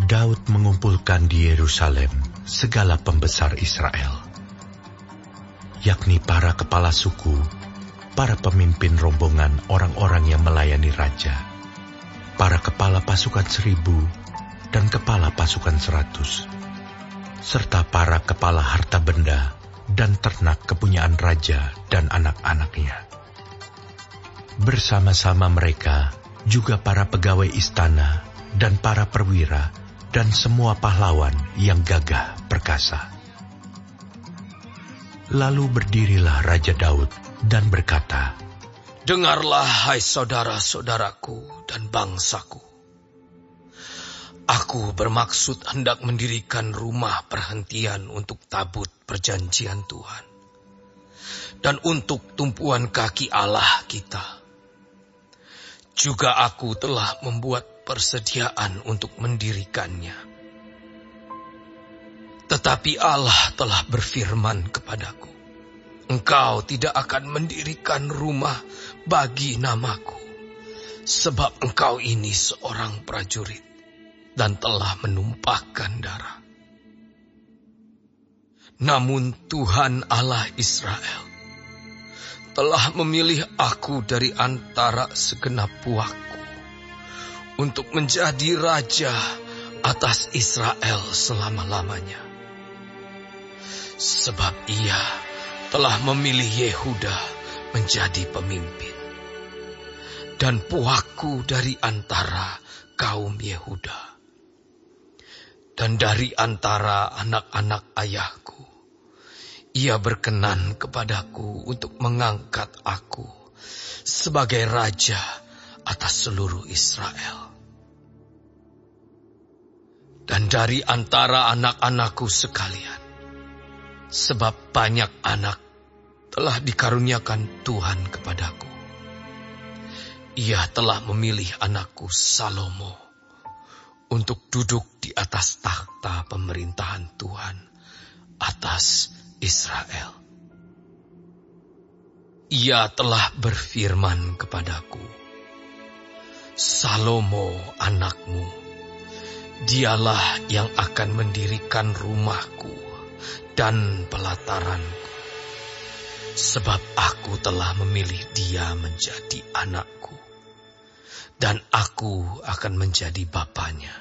Daud mengumpulkan di Yerusalem segala pembesar Israel, yakni para kepala suku, para pemimpin rombongan orang-orang yang melayani raja, para kepala pasukan 1.000 dan kepala pasukan 100, serta para kepala harta benda dan ternak kepunyaan raja dan anak-anaknya. Bersama-sama mereka juga para pegawai istana dan para perwira dan semua pahlawan yang gagah perkasa. Lalu berdirilah Raja Daud dan berkata, "Dengarlah, hai saudara-saudaraku dan bangsaku. Aku bermaksud hendak mendirikan rumah perhentian untuk tabut perjanjian Tuhan dan untuk tumpuan kaki Allah kita. Juga aku telah membuat persediaan untuk mendirikannya. Tetapi Allah telah berfirman kepadaku, Engkau tidak akan mendirikan rumah bagi namaku, sebab engkau ini seorang prajurit dan telah menumpahkan darah. Namun Tuhan Allah Israel telah memilih aku dari antara segenap puakku untuk menjadi raja atas Israel selama-lamanya. Sebab ia telah memilih Yehuda menjadi pemimpin, dan puakku dari antara kaum Yehuda. Dan dari antara anak-anak ayahku, ia berkenan kepadaku untuk mengangkat aku sebagai raja atas seluruh Israel. Dan dari antara anak-anakku sekalian, sebab banyak anak telah dikaruniakan Tuhan kepadaku, ia telah memilih anakku Salomo untuk duduk di atas takhta pemerintahan Tuhan atas Israel. Ia telah berfirman kepadaku, Salomo anakmu, dialah yang akan mendirikan rumahku dan pelataranku, sebab aku telah memilih dia menjadi anakku, dan aku akan menjadi bapanya.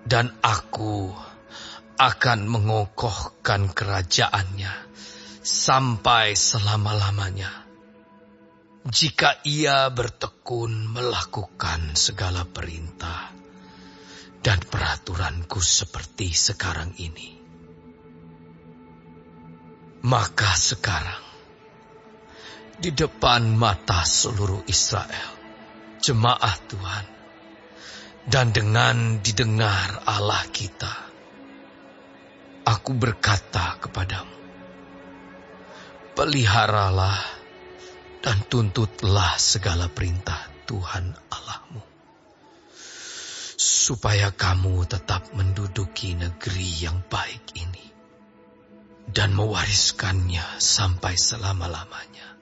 Dan aku akan mengokohkan kerajaannya sampai selama-lamanya, jika ia bertekun melakukan segala perintah dan peraturanku seperti sekarang ini. Maka sekarang, di depan mata seluruh Israel, jemaat Tuhan, dan dengan didengar Allah kita, aku berkata kepadamu, peliharalah dan tuntutlah segala perintah Tuhan Allahmu, supaya kamu tetap menduduki negeri yang baik ini dan mewariskannya sampai selama-lamanya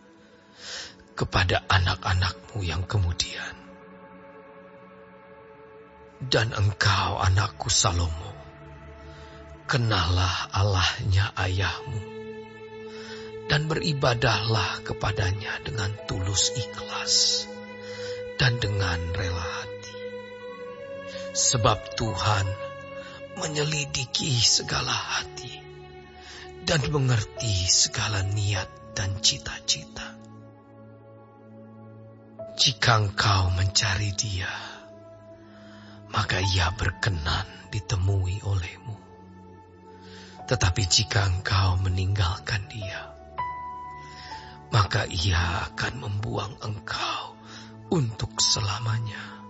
kepada anak-anakmu yang kemudian. Dan engkau, anakku Salomo, kenallah Allahnya ayahmu dan beribadahlah kepadanya dengan tulus ikhlas dan dengan rela hati. Sebab Tuhan menyelidiki segala hati dan mengerti segala niat dan cita-cita. Jika engkau mencari dia, maka ia berkenan ditemui olehmu. Tetapi jika engkau meninggalkan dia, maka ia akan membuang engkau untuk selamanya.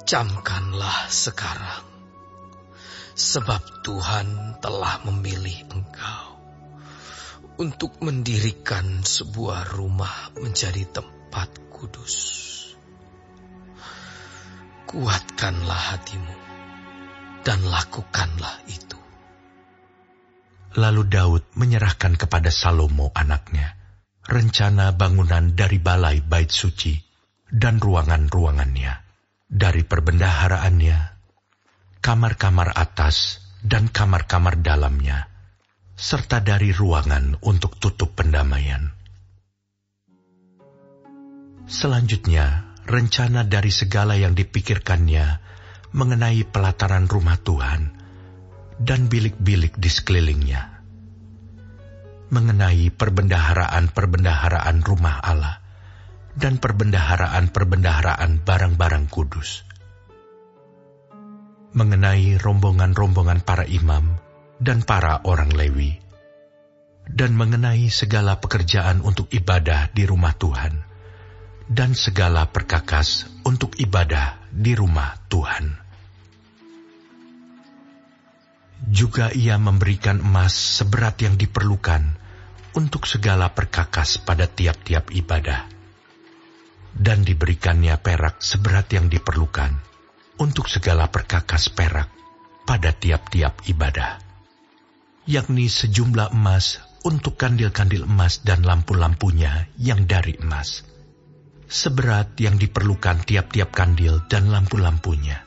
Camkanlah sekarang, sebab Tuhan telah memilih engkau untuk mendirikan sebuah rumah menjadi tempat kudus. Kuatkanlah hatimu dan lakukanlah itu. Lalu Daud menyerahkan kepada Salomo anaknya rencana bangunan dari balai bait suci dan ruangan-ruangannya, dari perbendaharaannya, kamar-kamar atas dan kamar-kamar dalamnya, serta dari ruangan untuk tutup pendamaian. Selanjutnya, rencana dari segala yang dipikirkannya mengenai pelataran rumah Tuhan dan bilik-bilik di sekelilingnya, mengenai perbendaharaan-perbendaharaan rumah Allah dan perbendaharaan-perbendaharaan barang-barang kudus, mengenai rombongan-rombongan para imam dan para orang Lewi, dan mengenai segala pekerjaan untuk ibadah di rumah Tuhan, dan segala perkakas untuk ibadah di rumah Tuhan. Juga ia memberikan emas seberat yang diperlukan untuk segala perkakas pada tiap-tiap ibadah, dan diberikannya perak seberat yang diperlukan untuk segala perkakas perak pada tiap-tiap ibadah, yakni sejumlah emas untuk kandil-kandil emas dan lampu-lampunya yang dari emas, seberat yang diperlukan tiap-tiap kandil dan lampu-lampunya,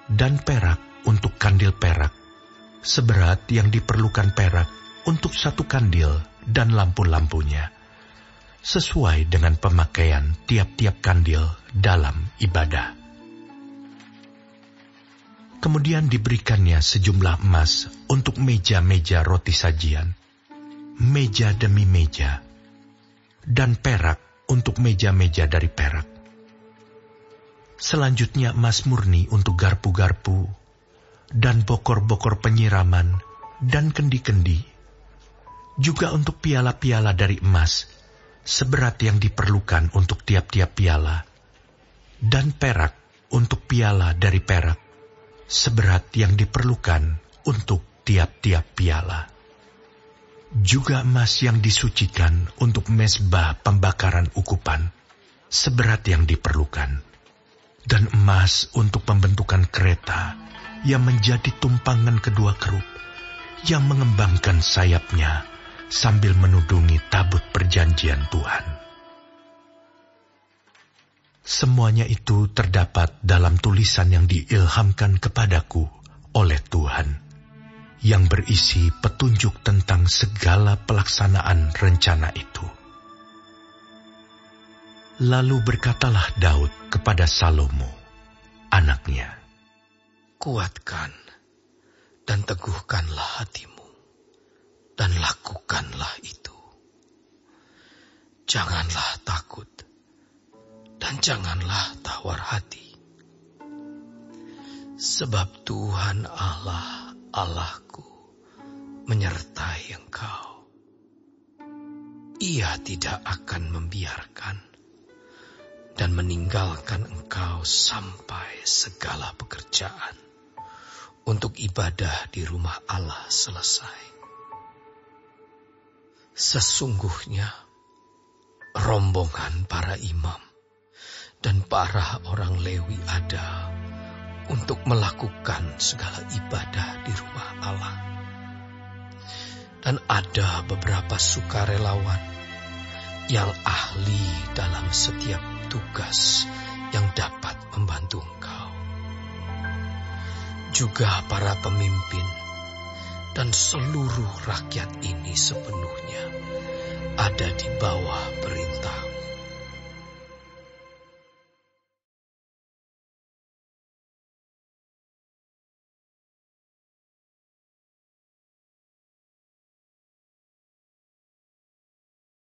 dan perak untuk kandil perak, seberat yang diperlukan perak untuk satu kandil dan lampu-lampunya, sesuai dengan pemakaian tiap-tiap kandil dalam ibadah. Kemudian diberikannya sejumlah emas untuk meja-meja roti sajian, meja demi meja, dan perak untuk meja-meja dari perak. Selanjutnya emas murni untuk garpu-garpu, dan bokor-bokor penyiraman, dan kendi-kendi, juga untuk piala-piala dari emas, seberat yang diperlukan untuk tiap-tiap piala, dan perak untuk piala dari perak, seberat yang diperlukan untuk tiap-tiap piala. Juga emas yang disucikan untuk mezbah pembakaran ukupan, seberat yang diperlukan, dan emas untuk pembentukan kereta yang menjadi tumpangan kedua kerub, yang mengembangkan sayapnya sambil menudungi tabut perjanjian Tuhan. Semuanya itu terdapat dalam tulisan yang diilhamkan kepadaku oleh Tuhan, yang berisi petunjuk tentang segala pelaksanaan rencana itu. Lalu berkatalah Daud kepada Salomo, anaknya, kuatkan dan teguhkanlah hatimu, dan lakukanlah itu. Janganlah takut, dan janganlah tawar hati. Sebab Tuhan Allah, Allahku, menyertai engkau. Ia tidak akan membiarkan dan meninggalkan engkau sampai segala pekerjaan untuk ibadah di rumah Allah selesai. Sesungguhnya rombongan para imam dan para orang Lewi ada untuk melakukan segala ibadah di rumah Allah. Dan ada beberapa sukarelawan yang ahli dalam setiap tugas yang dapat membantu engkau. Juga para pemimpin dan seluruh rakyat ini sepenuhnya ada di bawah perintah